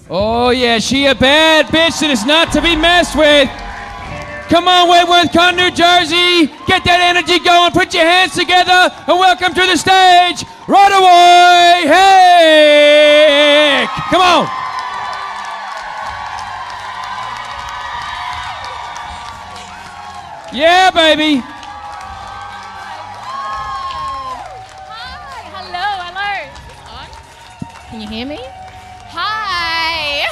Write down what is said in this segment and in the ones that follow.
Oh yeah, she a bad bitch that is not to be messed with. Come on, WENTWORTHCON New Jersey. Get that energy going. Put your hands together and welcome to the stage, Rarriwuy Hick. Come on. Yeah, baby. Hi, hello. On? Can you hear me? Hi.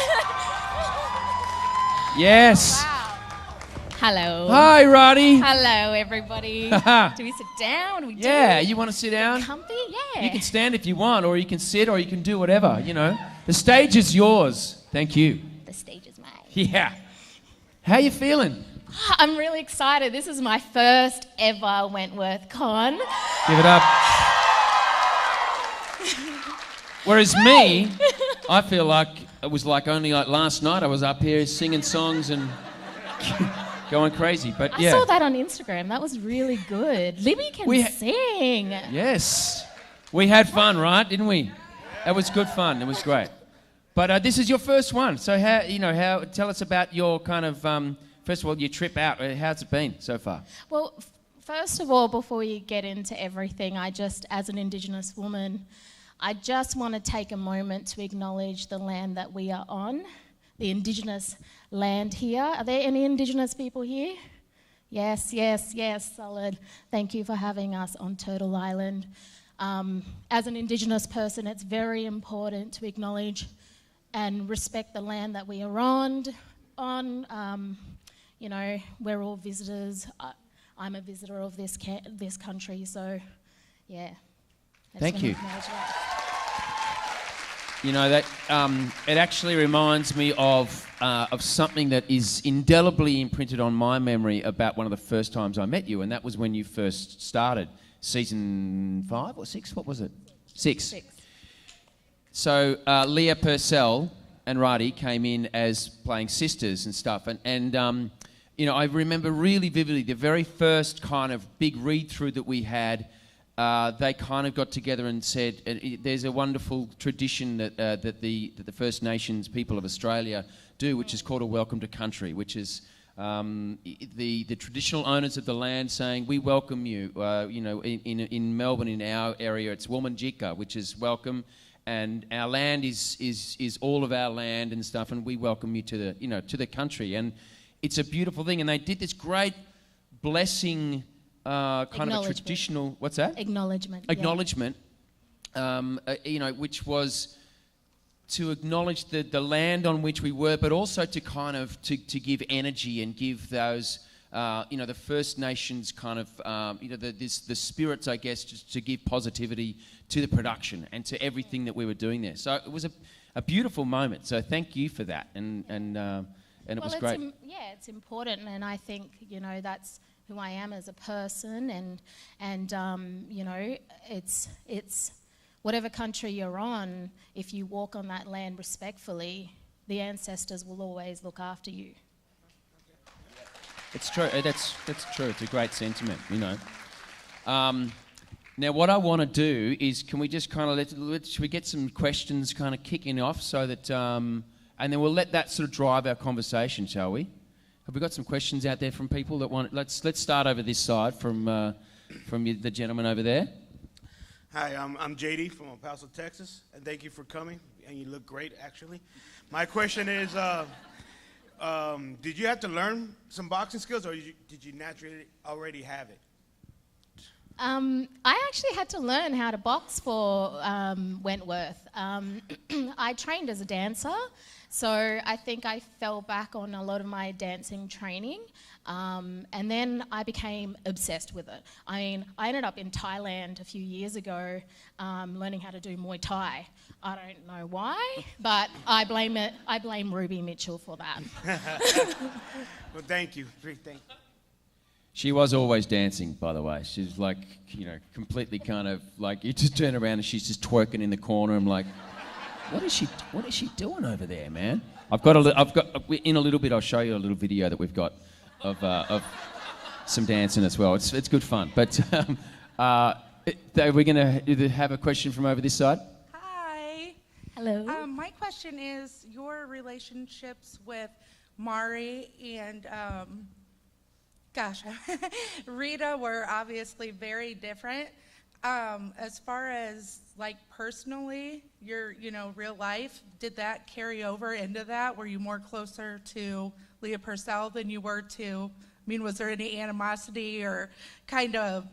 Yes. Wow. Hello. Hi, Roddy. Hello, everybody. Do we sit down? We do. Yeah, you want to sit down? Comfy? Yeah. You can stand if you want, or you can sit, or you can do whatever, you know. The stage is yours. Thank you. The stage is mine. Yeah. How you feeling? I'm really excited. This is my first ever WENTWORTHCON. Give it up. Whereas me, I feel like it was like only like last night I was up here singing songs and going crazy. But I yeah. saw that on Instagram. That was really good. Libby can sing. Yes. We had fun, right? Didn't we? It was good fun. It was great. But this is your first one. So tell us about your kind of, first of all, your trip out. How's it been so far? Well, first of all, before we get into everything, as an Indigenous woman, I just want to take a moment to acknowledge the land that we are on, the Indigenous land here. Are there any Indigenous people here? Yes, solid. Thank you for having us on Turtle Island. As an Indigenous person, it's very important to acknowledge and respect the land that we are on. You know, we're all visitors. I'm a visitor of this country, so yeah. Thank you. You know, that it actually reminds me of something that is indelibly imprinted on my memory about one of the first times I met you, and that was when you first started, season 5 or 6? What was it? 6. So Leah Purcell and Roddy came in as playing sisters and stuff, and you know, I remember really vividly the very first kind of big read-through that we had. They kind of got together and said, there's a wonderful tradition that the First Nations people of Australia do, which is called a welcome to country, which is the traditional owners of the land saying, we welcome you. You know, in Melbourne, in our area, it's Womanjika, which is welcome, and our land is all of our land and stuff, and we welcome you to the country, and it's a beautiful thing. And they did this great blessing. Kind of a traditional, what's that? Acknowledgement. You know, which was to acknowledge the land on which we were, but also to kind of to give energy and give those you know, the First Nations kind of you know, the spirits, I guess, just to give positivity to the production and to everything that we were doing there. So it was a beautiful moment. So thank you for that, and it was great. It's important, and I think, you know, that's who I am as a person, and you know, it's whatever country you're on, if you walk on that land respectfully, the ancestors will always look after you. It's true. That's true. It's a great sentiment, you know. Now, what I want to do is, can we just kind of should we get some questions kind of kicking off so that, and then we'll let that sort of drive our conversation, shall we? Have we got some questions out there from people that want? Let's start over this side from the gentleman over there. Hi, I'm JD from El Paso, Texas, and thank you for coming. And you look great, actually. My question is, did you have to learn some boxing skills, or did you naturally already have it? I actually had to learn how to box for Wentworth. I trained as a dancer, so I think I fell back on a lot of my dancing training, and then I became obsessed with it. I mean, I ended up in Thailand a few years ago learning how to do Muay Thai. I don't know why, but I blame Ruby Mitchell for that. Well, thank you. Thank you. She was always dancing, by the way. She's like, you know, completely kind of like, you just turn around and she's just twerking in the corner. I'm like, what is she doing over there, man? In a little bit, I'll show you a little video that we've got of some dancing as well. It's good fun. But are we going to have a question from over this side? Hi. Hello. My question is your relationships with Mari and, Rita were obviously very different. As far as like personally, your, real life, did that carry over into that? Were you more closer to Leah Purcell than you were to, was there any animosity or kind of,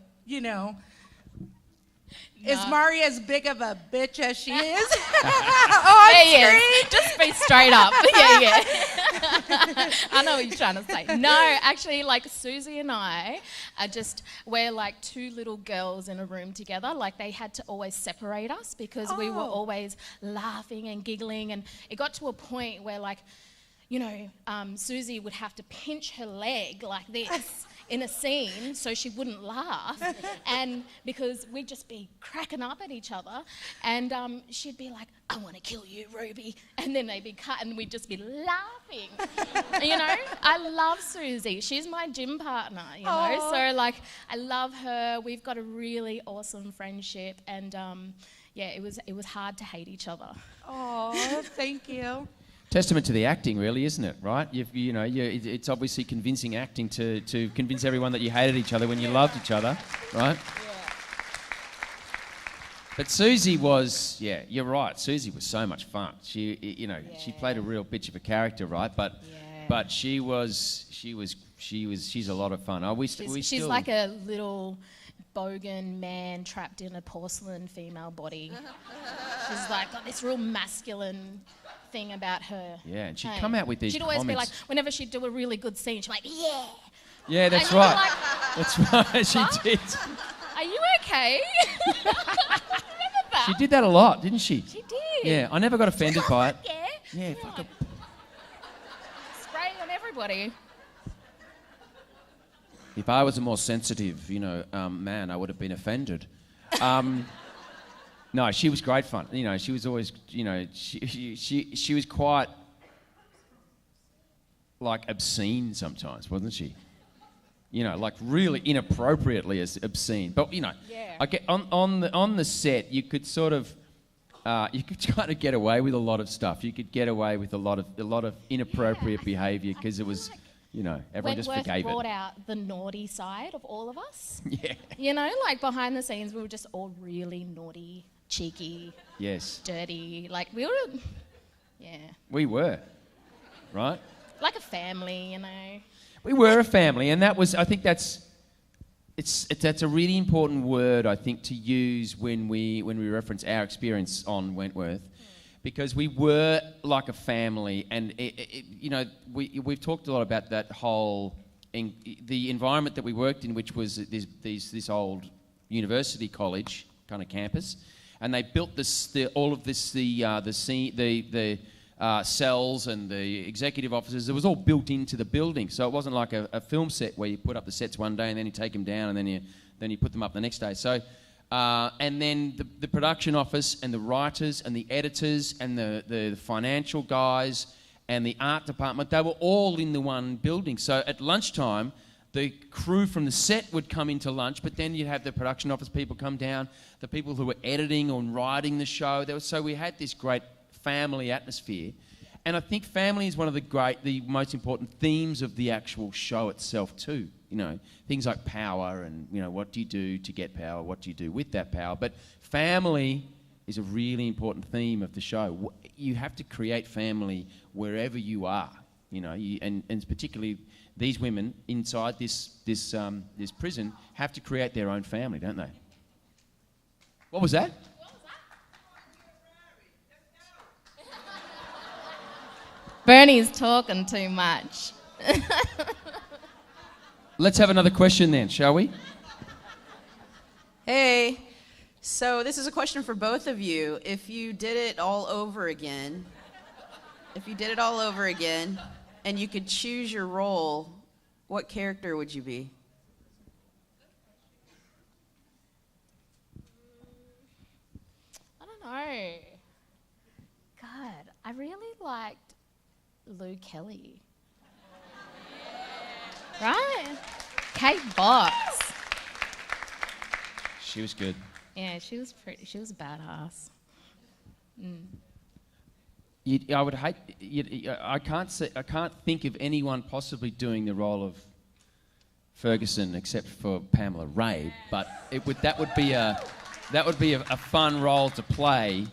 is Mari as big of a bitch as she is? Just be straight up. Yeah. I know what you're trying to say. No, actually, like Susie and I we're like two little girls in a room together. Like they had to always separate us because we were always laughing and giggling. And it got to a point where like, Susie would have to pinch her leg like this in a scene so she wouldn't laugh, and because we'd just be cracking up at each other, and she'd be like, I want to kill you, Ruby, and then they'd be cut and we'd just be laughing. I love Susie. She's my gym partner, so like I love her. We've got a really awesome friendship, and it was hard to hate each other. Oh, thank you. Testament to the acting, really, isn't it? Right? It's obviously convincing acting to convince everyone that you hated each other when you loved each other, right? Yeah. But Susie was, you're right. Susie was so much fun. She played a real bitch of a character, right? But she's a lot of fun. She's like a little bogan man trapped in a porcelain female body. She's like got this real masculine thing about her. Yeah, and she'd come out with these comments. She'd always be like, whenever she'd do a really good scene, she'd be like, yeah. Yeah, that's right. Like, that's right, she did. Are you okay? Remember that? She did that a lot, didn't she? She did. Yeah, I never got offended by it. Yeah, fuck it. Spray on everybody. If I was a more sensitive, man, I would have been offended. No, she was great fun. She was always, she was quite, like, obscene sometimes, wasn't she? Like really inappropriately obscene. But, I get on the set, you could sort of, you could kind of get away with a lot of stuff. You could get away with a lot of inappropriate behaviour because it was... everyone just forgave it. Wentworth brought out the naughty side of all of us. Yeah. Like behind the scenes, we were just all really naughty, cheeky, dirty. Like we were, We were, right? Like a family, We were a family, and that was, I think that's a really important word, I think, to use when we reference our experience on Wentworth. Because we were like a family, and we've talked a lot about that whole the environment that we worked in, which was this old university college kind of campus, and they built the cells and the executive offices. It was all built into the building, so it wasn't like a film set where you put up the sets one day and then you take them down and then you put them up the next day. So. And then the production office and the writers and the editors and the financial guys and the art department, they were all in the one building. So at lunchtime, the crew from the set would come into lunch, but then you'd have the production office people come down, the people who were editing or writing the show. So we had this great family atmosphere. And I think family is one of the most important themes of the actual show itself too. Things like power and, what do you do to get power? What do you do with that power? But family is a really important theme of the show. You have to create family wherever you are, and particularly these women inside this prison have to create their own family, don't they? What was that? Bernie's talking too much. Let's have another question then, shall we? Hey, so this is a question for both of you. If you did it all over again, and you could choose your role, what character would you be? I don't know. God, I really liked Lou Kelly. Right? Kate Box. She was good. Yeah, she was badass. I would hate. I can't think of anyone possibly doing the role of Ferguson except for Pamela Rabe. But that would be a fun role to play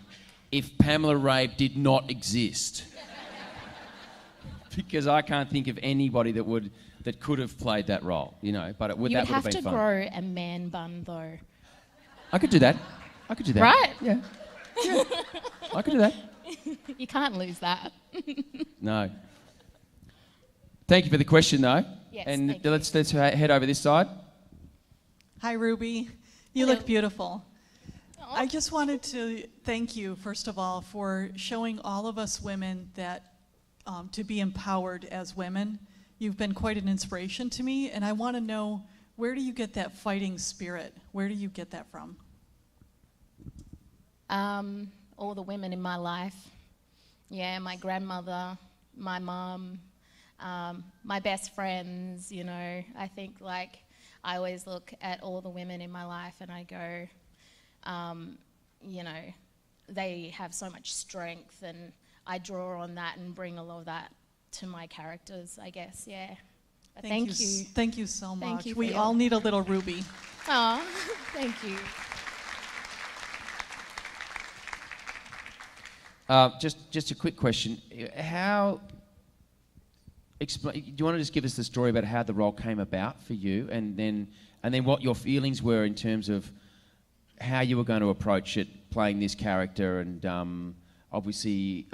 if Pamela Rabe did not exist. Because I can't think of anybody that could have played that role, you know. But that would have been fun. You'd have to grow a man bun, though. I could do that. Right? Yeah. I could do that. You can't lose that. No. Thank you for the question, though. Yes, and thank you. let's head over this side. Hi, Ruby. You Hello. look beautiful. Aw. I just wanted to thank you, first of all, for showing all of us women that to be empowered as women. You've been quite an inspiration to me, and I want to know, where do you get that fighting spirit? Where do you get that from? All the women in my life. Yeah, my grandmother, my mum, my best friends, you know. I think, like, I always look at all the women in my life and I go, you know, they have so much strength, and I draw on that and bring a lot of that to my characters, I guess, yeah. But thank you. Thank you so much. Thank you for We your- all need a little Ruby. Oh, thank you. Just a quick question. Do you want to just give us the story about how the role came about for you, and then what your feelings were in terms of how you were going to approach it, playing this character, and obviously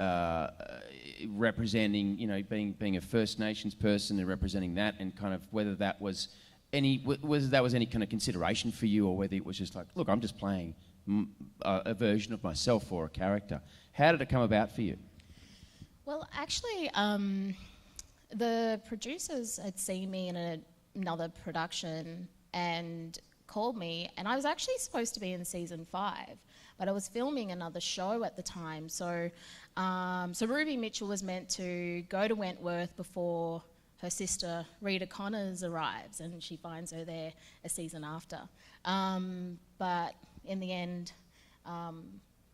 representing, you know, being a First Nations person and representing that, and kind of whether that was any kind of consideration for you, or whether it was just like, look, I'm just playing a version of myself or a character. How did it come about for you? Well, actually, the producers had seen me in another production and called me, and I was actually supposed to be in season 5, but I was filming another show at the time. So Ruby Mitchell was meant to go to Wentworth before her sister Rita Connors arrives, and she finds her there a season after. But in the end,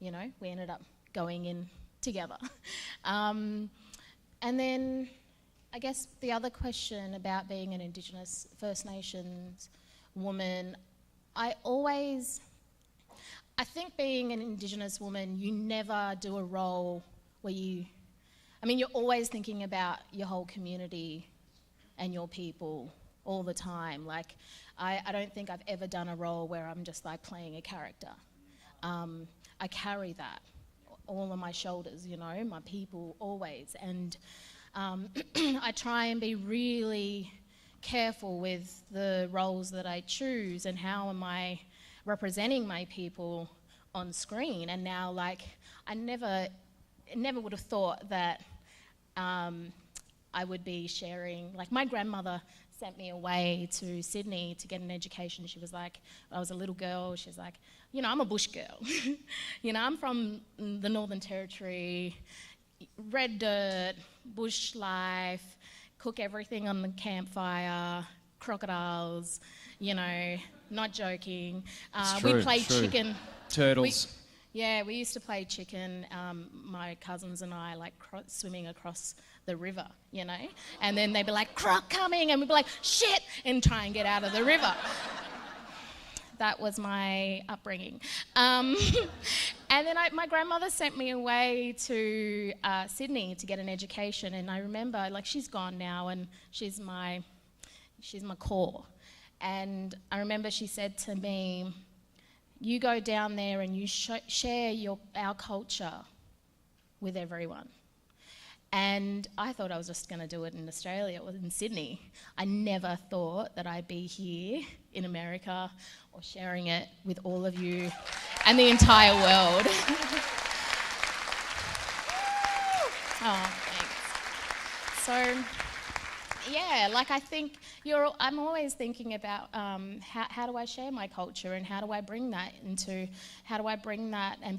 you know, we ended up going in together. And then I guess the other question about being an Indigenous First Nations woman, I think being an Indigenous woman, you never do a role where you're always thinking about your whole community and your people all the time. Like, I don't think I've ever done a role where I'm just like playing a character. I carry that all on my shoulders, you know, my people always. And I try and be really careful with the roles that I choose and how am I representing my people on screen. And now, like, I never would have thought that I would be sharing, like, my grandmother sent me away to Sydney to get an education. She was like, I was a little girl, she was like, you know, I'm a bush girl. You know, I'm from the Northern Territory, red dirt, bush life, cook everything on the campfire, crocodiles, you know, not joking. We played chicken. Turtles. We used to play chicken, my cousins and I, like swimming across the river, you know, and then they'd be like, croc coming, and we'd be like, shit, and try and get out of the river. That was my upbringing. And then my grandmother sent me away to Sydney to get an education, and I remember, like, she's gone now, and she's my core. And I remember she said to me, you go down there and you share our culture with everyone. And I thought I was just going to do it in Australia or in Sydney. I never thought that I'd be here in America or sharing it with all of you and the entire world. Oh, thanks. So, yeah, like, I think I'm always thinking about how do I share my culture, and how do I bring that and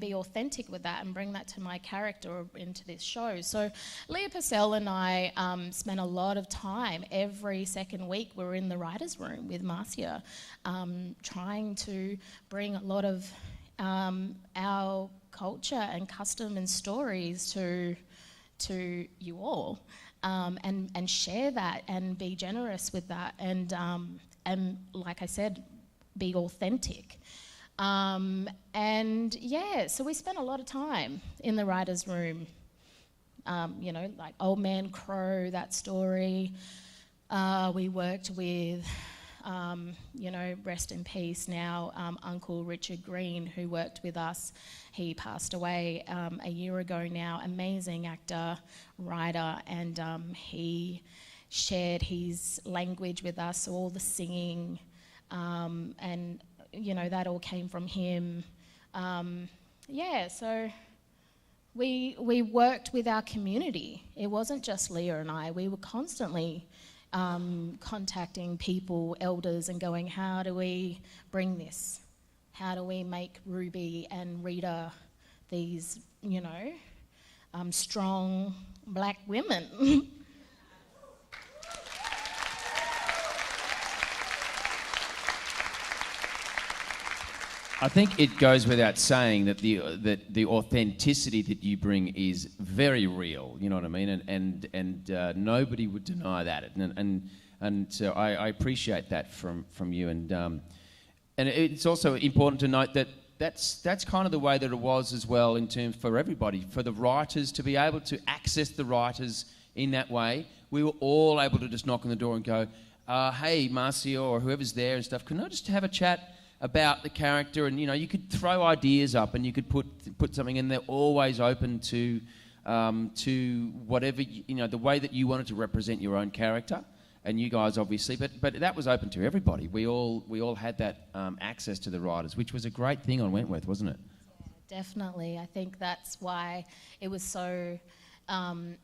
be authentic with that and bring that to my character or into this show. So Leah Purcell and I spent a lot of time. Every second week we were in the writer's room with Marcia, trying to bring a lot of our culture and custom and stories to to you all, and share that and be generous with that, and like I said, be authentic. And yeah, so we spent a lot of time in the writer's room, you know, like Old Man Crow, that story. We worked with, you know, rest in peace now, Uncle Richard Green, who worked with us. He passed away a year ago now. Amazing actor, writer, and he shared his language with us, all the singing, and, you know, that all came from him. Yeah, so we worked with our community. It wasn't just Leah and I. We were constantly contacting people, elders, and going, how do we bring this? How do we make Ruby and Rita these, you know, strong black women? I think it goes without saying that the authenticity that you bring is very real. You know what I mean, and nobody would deny that. And so I appreciate that from you. And it's also important to note that that's kind of the way that it was as well in terms for everybody, for the writers to be able to access the writers in that way. We were all able to just knock on the door and go, "Hey, Marcia or whoever's there and stuff, can I just have a chat about the character?" And, you know, you could throw ideas up and you could put something in. They're always open to whatever, you know, the way that you wanted to represent your own character, and you guys obviously, but that was open to everybody. We all had that access to the writers, which was a great thing on Wentworth, wasn't it? Yeah, definitely. I think that's why it was so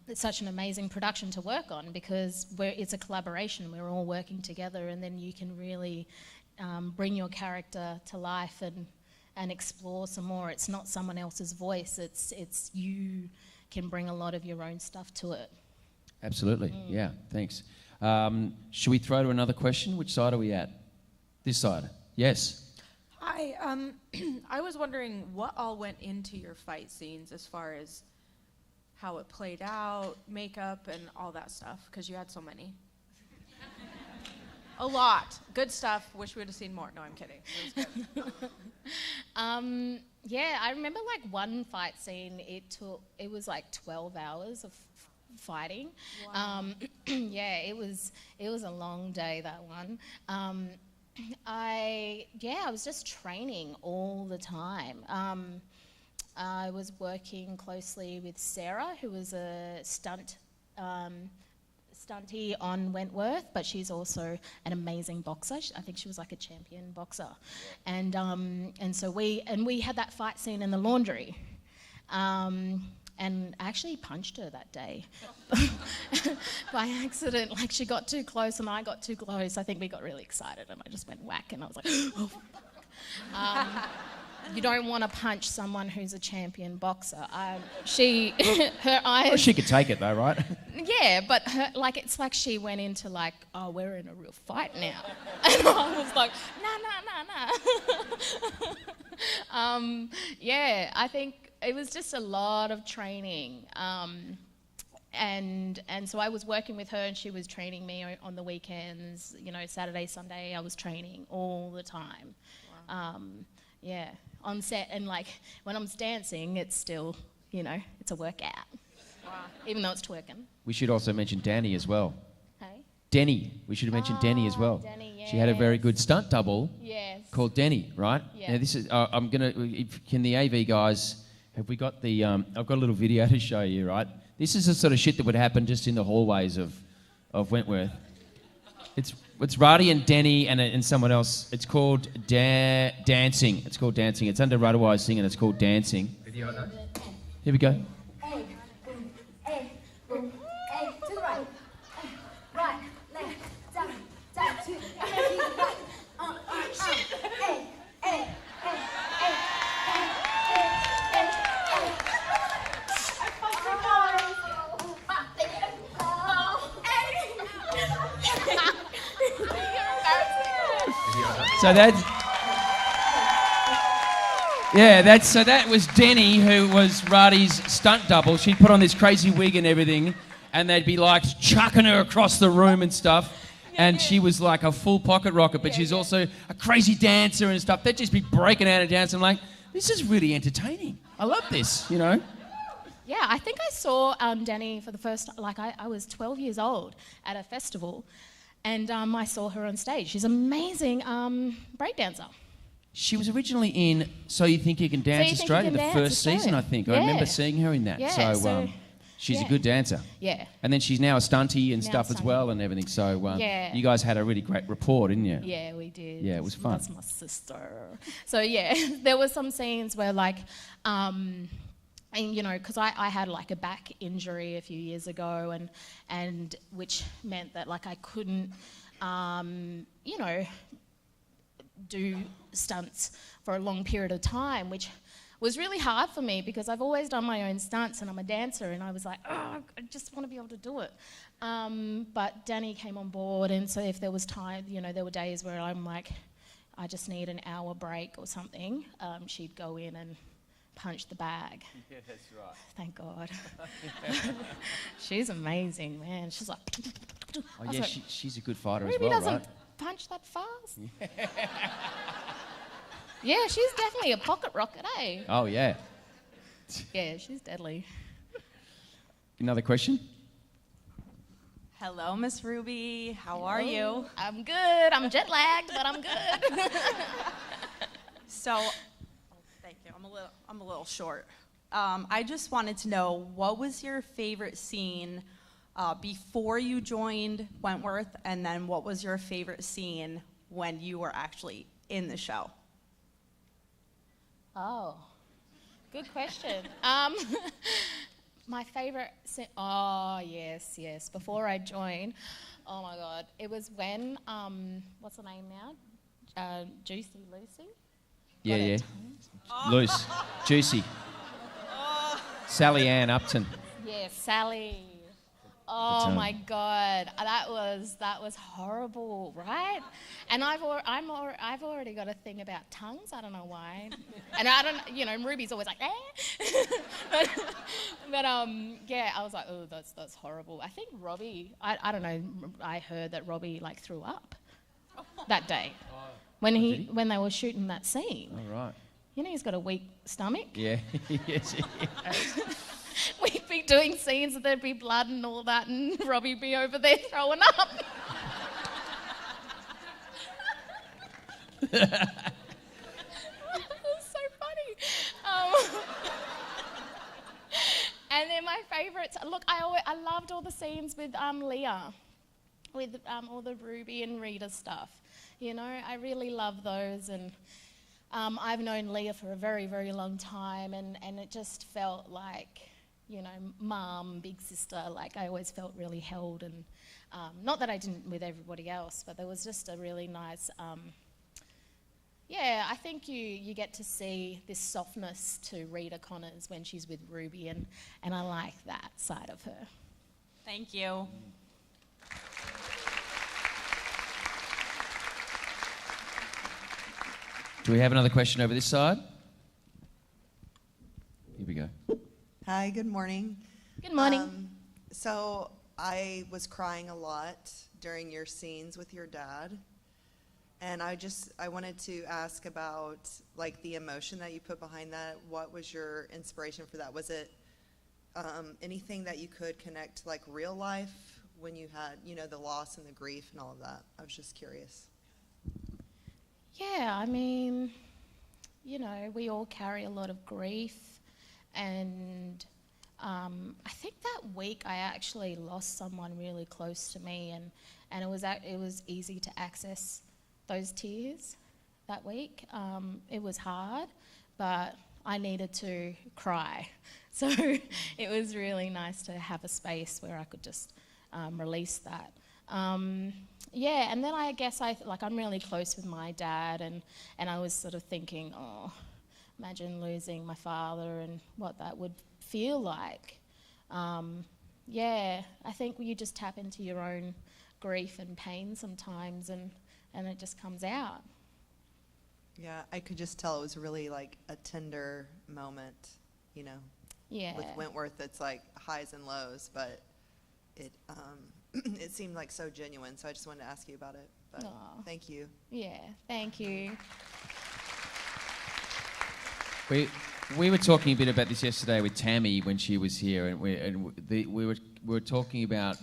it's such an amazing production to work on, because it's a collaboration. We're all working together, and then you can really bring your character to life and explore some more. It's not someone else's voice. It's you can bring a lot of your own stuff to it. Absolutely. Yeah. Thanks. Should we throw to another question? Which side are we at? This side. Yes. Hi. I was wondering what all went into your fight scenes as far as how it played out, makeup, and all that stuff, because you had so many. A lot. Good stuff. Wish we would have seen more. No, I'm kidding. It was good. Yeah, I remember like one fight scene, it was like 12 hours of fighting. Wow. Yeah, it was a long day, that one. I was just training all the time. I was working closely with Sarah, who was a stunty on Wentworth, but she's also an amazing boxer. I think she was like a champion boxer. And so we had that fight scene in the laundry. And I actually punched her that day by accident. Like, she got too close and I got too close. I think we got really excited and I just went whack, and I was like, oh, fuck. You don't want to punch someone who's a champion boxer. Her eyes... Well, she could take it though, right? Yeah, but it's like she went into like, oh, we're in a real fight now. And I was like, nah. Yeah, I think it was just a lot of training. And so I was working with her and she was training me on the weekends, you know, Saturday, Sunday, I was training all the time. Wow. Yeah, on set, and like when I'm dancing, it's still, you know, it's a workout. Wow. Even though it's twerking. We should also mention Danny as well. Hey? Denny. We should have mentioned Denny as well. Denny, yes. She had a very good stunt double. Yes. Called Denny, right? Yeah. Now this is. Can the AV guys? Have we got the? I've got a little video to show you, right? This is the sort of shit that would happen just in the hallways of Wentworth. It's Rarriwuy and Denny and someone else. It's called Dancing. It's called Dancing. It's under Rarriwuy singing. It's called Dancing. Here we go. Hey, boom, hey, boom, hey, to the right, right, left, down, to the right, hey, hey, So that's Yeah, so that was Denny, who was Radi's stunt double. She'd put on this crazy wig and everything, and they'd be like chucking her across the room and stuff. And she was like a full pocket rocket, but she's also a crazy dancer and stuff. They'd just be breaking out and dancing. I'm like, this is really entertaining. I love this, you know. Yeah, I think I saw Danny for the first, I was 12 years old at a festival, and I saw her on stage. She's an amazing breakdancer. She was originally in So You Think You Can Dance Australia, the first season, I think. I remember seeing her in that. Yeah, so she's a good dancer. Yeah. And then she's now a stunty and stuff as well and everything. So you guys had a really great rapport, didn't you? Yeah, we did. Yeah, it was fun. That's my sister. So yeah, there were some scenes where and you know, because I had like a back injury a few years ago, and which meant that like I couldn't, you know, do stunts for a long period of time, which was really hard for me because I've always done my own stunts and I'm a dancer, and I was like, oh, I just want to be able to do it. But Danny came on board, and so if there was time, you know, there were days where I'm like, I just need an hour break or something, she'd go in and punch the bag. Yeah, that's right. Thank God. She's amazing, man. She's like... Oh, yeah, like, she's a good fighter as Ruby well, doesn't right? punch that fast. Yeah, she's definitely a pocket rocket, eh? Oh, yeah. Yeah, she's deadly. Another question? Hello, Miss Ruby. How are you? I'm good. I'm jet lagged, but I'm good. So, thank you. I'm a little short. I just wanted to know, what was your favorite scene before you joined Wentworth, and then what was your favorite scene when you were actually in the show? Oh, good question. My favorite scene, oh, yes. Before I joined, oh my God, it was when, what's her name now? Juicy Lucy? Yeah. Loose. Juicy. Sally Ann Upton. Yeah, Sally. Oh my God, that was horrible, right? And I've already got a thing about tongues. I don't know why. And I don't, you know, Ruby's always like, eh. but yeah, I was like, oh, that's horrible. I think Robbie, I don't know. I heard that Robbie like threw up that day when they were shooting that scene. All right. You know, he's got a weak stomach. Yeah. Yes. We'd be doing scenes and there'd be blood and all that, and Robbie'd be over there throwing up. It was so funny. And then my favourites, look, I loved all the scenes with Leah, with all the Ruby and Rita stuff. You know, I really love those, and I've known Leah for a very, very long time, and it just felt like, you know, mum, big sister, like I always felt really held, and not that I didn't with everybody else, but there was just a really nice, yeah, I think you get to see this softness to Rita Connors when she's with Ruby, and I like that side of her. Thank you. Do we have another question over this side? Here we go. Hi, good morning. Good morning. So I was crying a lot during your scenes with your dad. And I wanted to ask about like the emotion that you put behind that. What was your inspiration for that? Was it anything that you could connect to like real life when you had, you know, the loss and the grief and all of that? I was just curious. Yeah, I mean, you know, we all carry a lot of grief, and I think that week I actually lost someone really close to me, and it was easy to access those tears that week. It was hard, but I needed to cry, so it was really nice to have a space where I could just release that. Yeah, and then I guess I'm really close with my dad, and I was sort of thinking, oh, imagine losing my father and what that would feel like. Yeah, I think you just tap into your own grief and pain sometimes, and it just comes out. Yeah, I could just tell it was really like a tender moment, you know. Yeah. With Wentworth, it's like highs and lows, but it it seemed like so genuine. So I just wanted to ask you about it. But Aw. thank you. Yeah, thank you. We were talking a bit about this yesterday with Tammy when she was here, and we were talking about,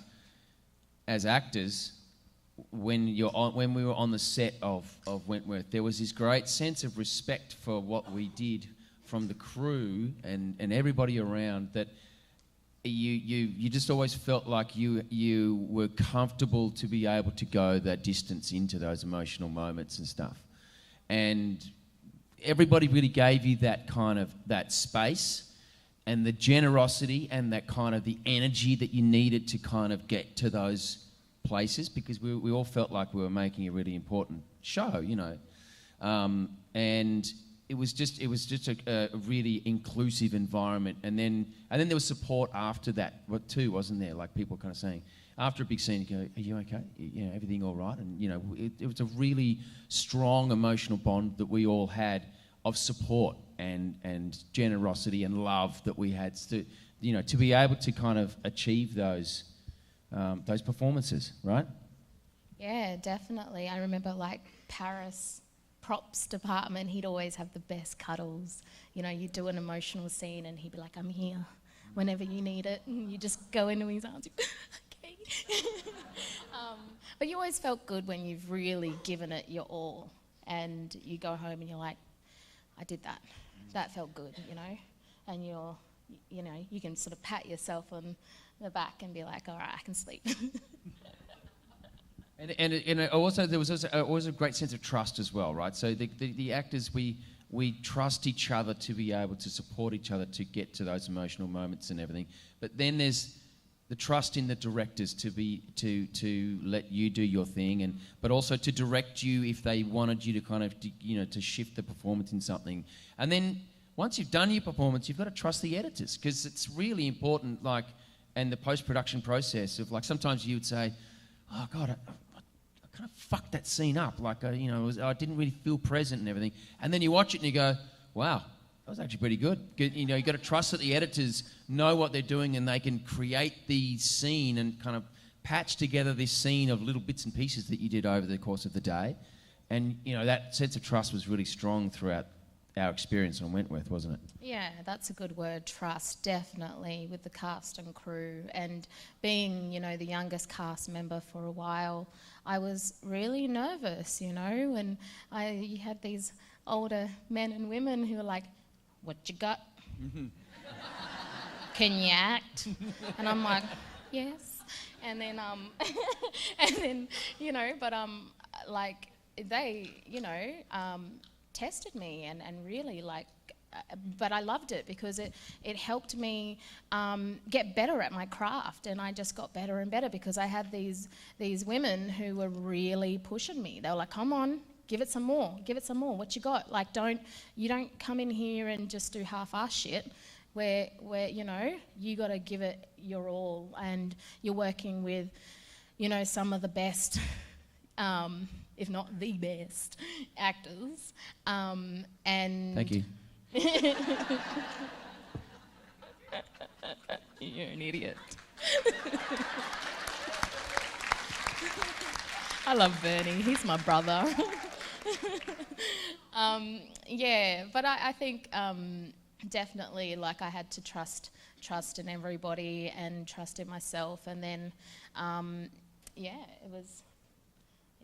as actors, when we were on the set of Wentworth, there was this great sense of respect for what we did from the crew and everybody around, that you just always felt like you were comfortable to be able to go that distance into those emotional moments and stuff. And everybody really gave you that space and the generosity and that kind of the energy that you needed to kind of get to those places, because we all felt like we were making a really important show, you know. And it was just a really inclusive environment. And then there was support after that too, wasn't there? Like people kind of saying, after a big scene, you go, "Are you okay? You know, everything all right?" And you know, it was a really strong emotional bond that we all had of support and generosity and love that we had to, you know, to be able to kind of achieve those performances, right? Yeah, definitely. I remember like Paris props department, he'd always have the best cuddles. You know, you'd do an emotional scene and he'd be like, "I'm here whenever you need it." And you just go into his arms. Okay. But you always felt good when you've really given it your all, and you go home and you're like, "I did that. That felt good," you know. And you know, you can sort of pat yourself on the back and be like, "All right, I can sleep." And also there was always a great sense of trust as well, right? So the actors, we trust each other to be able to support each other to get to those emotional moments and everything. But then there's the trust in the directors to let you do your thing, but also to direct you if they wanted you to kind of, you know, to shift the performance in something. And then once you've done your performance, you've got to trust the editors, because it's really important, like, and the post-production process of, like, sometimes you would say, "Oh God, I kind of fucked that scene up. Like, you know, I didn't really feel present and everything." And then you watch it and you go, "Wow, that was actually pretty good." You know, you've got to trust that the editors know what they're doing and they can create the scene and kind of patch together this scene of little bits and pieces that you did over the course of the day. And, you know, that sense of trust was really strong throughout our experience on Wentworth, wasn't it? Yeah, that's a good word, trust, definitely, with the cast and crew. And being, you know, the youngest cast member for a while, I was really nervous, you know, and you had these older men and women who were like, "What you got? Can you act?" And I'm like, "Yes." And then, and then, you know, but like they, you know, tested me and really like, but I loved it because it helped me get better at my craft, and I just got better and better because I had these women who were really pushing me. They were like, "Come on, give it some more, what you got? Like, you don't come in here and just do half-ass shit where you know, you got to give it your all, and you're working with, you know, some of the best, if not the best actors, and..." Thank you. You're an idiot. I love Bernie, he's my brother. Yeah, but I think definitely, like, I had to trust in everybody and trust in myself, and then yeah, it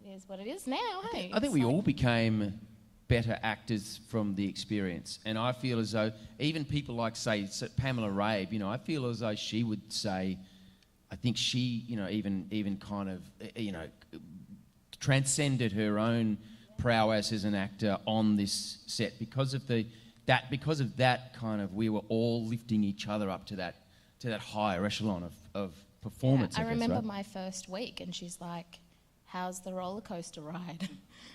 is what it is now. Hey, I think we all became better actors from the experience, and I feel as though even people like, say, Pamela Rabe, you know, I feel as though she would say, I think she, you know, even kind of, you know, transcended her own prowess as an actor on this set because of that kind of, we were all lifting each other up to that higher echelon of performance. Yeah, I remember right? my first week, and she's like, "How's the roller coaster ride?"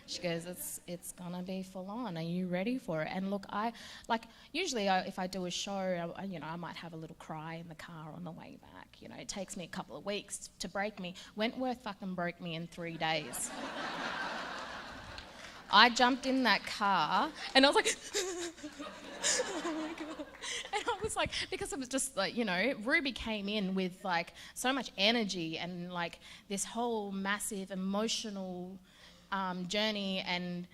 She goes, "It's gonna be full on. Are you ready for it?" And look, usually if I do a show, you know, I might have a little cry in the car on the way back. You know, it takes me a couple of weeks to break me. Wentworth fucking broke me in 3 days. I jumped in that car and I was like, oh my God. And I was like, because it was just like, you know, Ruby came in with like so much energy and like this whole massive emotional journey and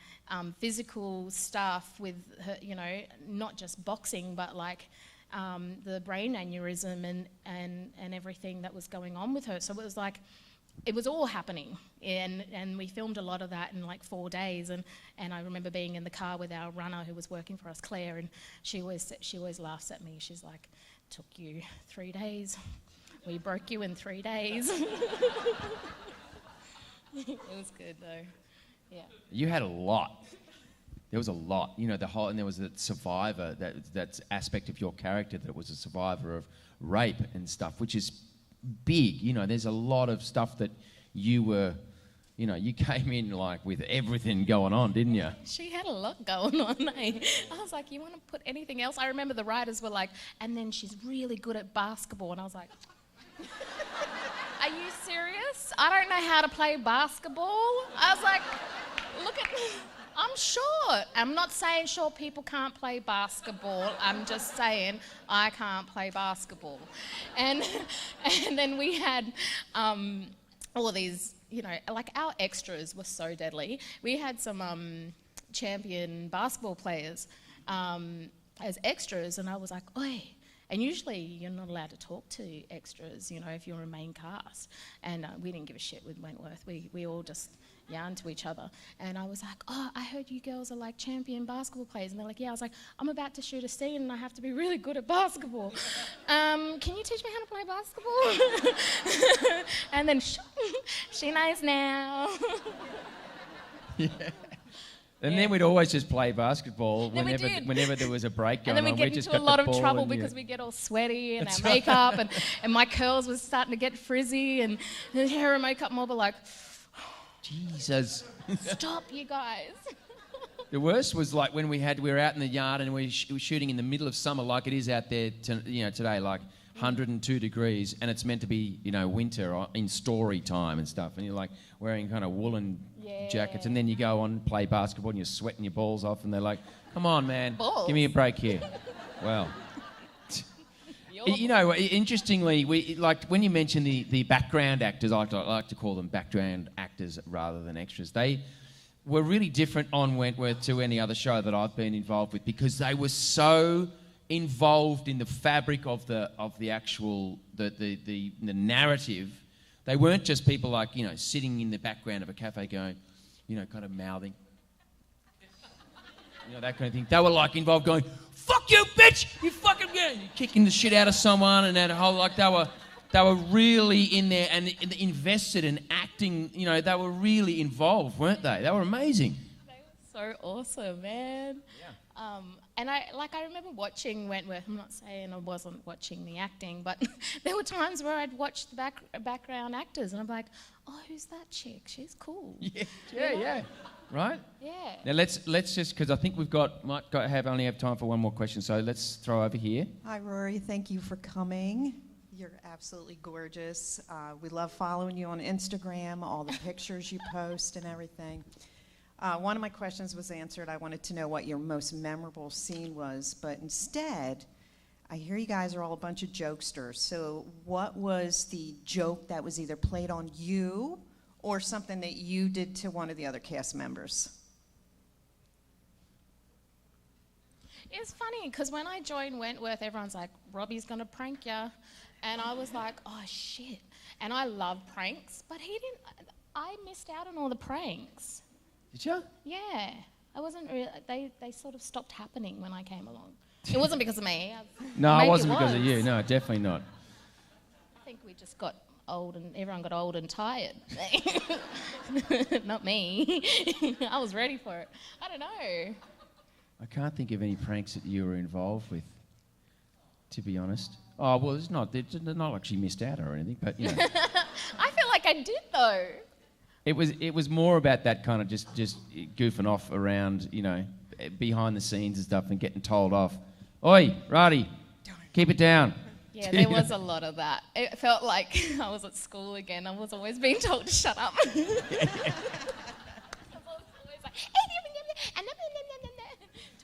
physical stuff with her, you know, not just boxing, but like the brain aneurysm and everything that was going on with her. So it was like, it was all happening, and we filmed a lot of that in like 4 days, and I remember being in the car with our runner who was working for us, Claire, and she always laughs at me. She's like, took you 3 days. We broke you in 3 days. It was good though, yeah. You had a lot. There was a lot, you know, and there was a survivor, that aspect of your character that was a survivor of rape and stuff, which is big. You know, there's a lot of stuff that you were, you know, you came in like with everything going on, didn't you? She had a lot going on, eh? I was like, you want to put anything else? I remember the writers were like, and then she's really good at basketball. And I was like, are you serious? I don't know how to play basketball. I was like, look at me. I'm short. I'm not saying short people can't play basketball. I'm just saying I can't play basketball. And then we had all of these, you know, like our extras were so deadly. We had some champion basketball players as extras, and I was like, oi. And usually you're not allowed to talk to extras, you know, if you're a main cast. And we didn't give a shit with Wentworth. We all just yarn to each other. And I was like, oh, I heard you girls are like champion basketball players. And they're like, yeah. I was like, I'm about to shoot a scene and I have to be really good at basketball. Can you teach me how to play basketball? And then she knows now. Yeah. And then we'd always just play basketball whenever there was a break going on. And then we'd get into a lot of trouble because we get all sweaty and our makeup and my curls was starting to get frizzy and the hair and makeup mob were like, Jesus. Stop, you guys. The worst was like when we were out in the yard and we were shooting in the middle of summer like it is out there today, like 102 degrees, and it's meant to be, you know, winter or in story time and stuff, and you're like wearing kind of woolen jackets, and then you go on and play basketball and you're sweating your balls off, and they're like, come on, man, balls? Give me a break here. Well, you know, interestingly, like when you mention the background actors, I like to call them background actors rather than extras. They were really different on Wentworth to any other show that I've been involved with because they were so involved in the fabric of the actual the narrative. They weren't just people like, you know, sitting in the background of a cafe going, you know, kind of mouthing, you know, that kind of thing. They were like involved going, fuck you, bitch, you fucking kicking the shit out of someone, and that whole, like, they were really in there and invested in acting. You know, they were really involved, weren't they? They were amazing. They were so awesome, man. Yeah. And I remember watching Wentworth. I'm not saying I wasn't watching the acting, but there were times where I'd watch the background actors and I'm like, oh, who's that chick? She's cool. Yeah. Right? Yeah. Now let's just, because I think we've only have time for one more question, so let's throw over here. Hi, Rory. Thank you for coming. You're absolutely gorgeous. We love following you on Instagram, all the pictures you post and everything. One of my questions was answered. I wanted to know what your most memorable scene was, but instead, I hear you guys are all a bunch of jokesters. So what was the joke that was either played on you or something that you did to one of the other cast members? It's funny, because when I joined Wentworth, everyone's like, Robbie's going to prank ya. And I was like, oh, shit. And I love pranks, but I missed out on all the pranks. Did you? Yeah. I wasn't really, they sort of stopped happening when I came along. It wasn't because of me. No, it wasn't because of you. No, definitely not. I think we just got old and everyone got old and tired. Not me. I was ready for it. I don't know. I can't think of any pranks that you were involved with, to be honest. Oh, well, they're not like she missed out or anything, but, you know. I feel like I did, though. It was more about that kind of just goofing off around, you know, behind the scenes and stuff and getting told off. Oi, Rarry, keep it down. Yeah, there was a lot of that. It felt like I was at school again. I was always being told to shut up. I was always like,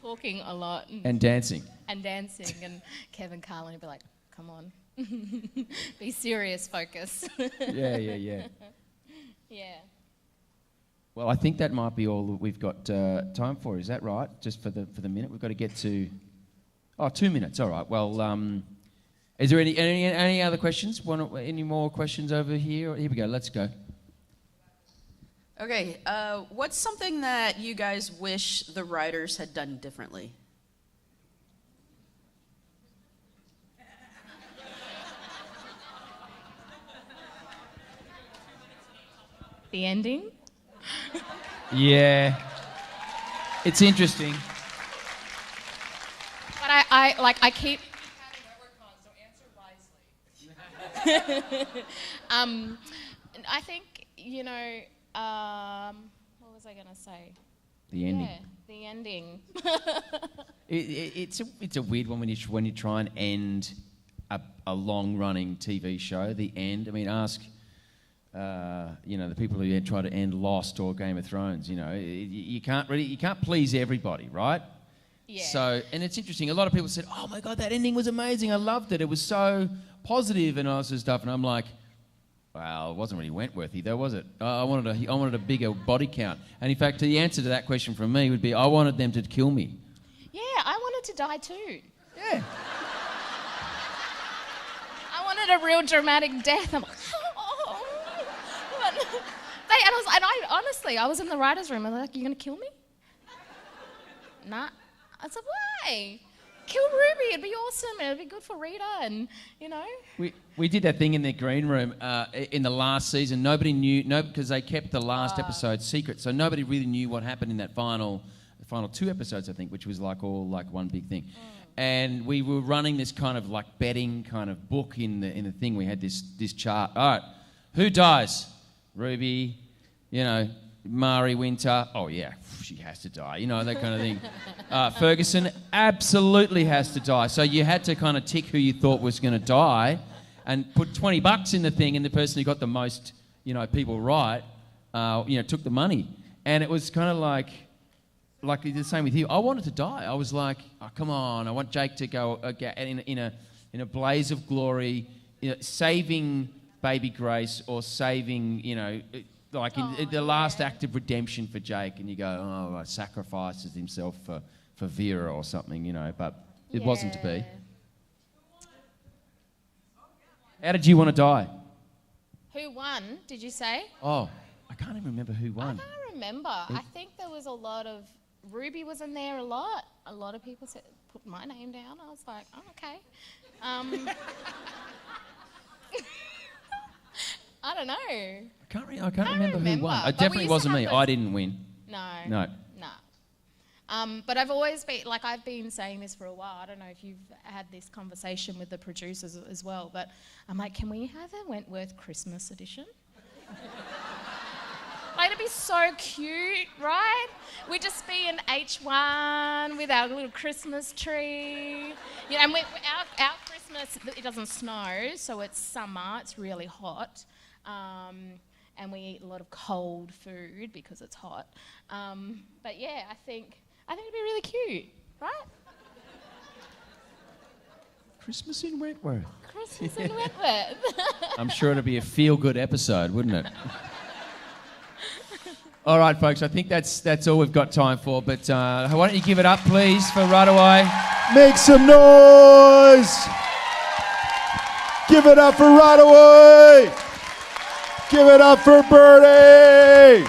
talking a lot. And dancing. And dancing. And Kevin Carlin would be like, come on. Be serious, focus. Yeah. Yeah. Well, I think that might be all that we've got time for. Is that right? Just for the minute, we've got to get to. 2 minutes. All right. Well, is there any other questions? Any more questions over here? Here we go. Let's go. Okay, what's something that you guys wish the writers had done differently? The ending? Yeah. It's interesting. But I keep... I think, what was I going to say? The ending. Yeah, the ending. It's a weird one when you try and end a long-running TV show. The end. I mean, ask the people who try to end Lost or Game of Thrones. You can't please everybody, right? Yeah. So, and it's interesting. A lot of people said, "Oh my God, that ending was amazing. I loved it. It was so positive and all this stuff." And I'm like, well, it wasn't really Wentworthy though, was it? I wanted a bigger body count. And in fact, the answer to that question from me would be, I wanted them to kill me. Yeah, I wanted to die too. Yeah. I wanted a real dramatic death. I'm like, honestly, I was in the writer's room and they're like, "You gonna kill me?" Nah. I said, "Why? Kill Ruby, it'd be awesome, it'd be good for Rita," and We did that thing in the green room in the last season. Nobody knew, because they kept the last episode secret, so nobody really knew what happened in that final 2 episodes, I think, which was all one big thing. And we were running this kind of betting kind of book in the thing. We had this chart. All right, who dies? Ruby, Mari Winter, oh yeah, she has to die, that kind of thing. Ferguson absolutely has to die. So you had to kind of tick who you thought was going to die and put $20 in the thing, and the person who got the most, people right, took the money. And it was kind of like the same with you. I wanted to die. I was like, oh, come on, I want Jake to go in a blaze of glory, saving baby Grace or saving, in the last act of redemption for Jake, and you go, oh, sacrifices himself for Vera or something, but it wasn't to be. How did you want to die? Who won, did you say? Oh, I can't even remember who won. I can't remember. I think there was a lot of... Ruby was in there a lot. A lot of people put my name down. I was like, oh, okay. I don't know. I can't remember who won. It But definitely we used wasn't to me. have I didn't win. No. But I've always been, I've been saying this for a while. I don't know if you've had this conversation with the producers as well, but I'm like, can we have a Wentworth Christmas edition? It'd be so cute, right? We'd just be in H1 with our little Christmas tree. And our Christmas, it doesn't snow, so it's summer, it's really hot. And we eat a lot of cold food because it's hot. But yeah, I think it'd be really cute, right? Christmas in Wentworth. Christmas in Wentworth. I'm sure it'd be a feel-good episode, wouldn't it? All right, folks, I think that's all we've got time for, but why don't you give it up, please, for Rarriwuy. Make some noise! Give it up for Rarriwuy! Give it up for Birdie!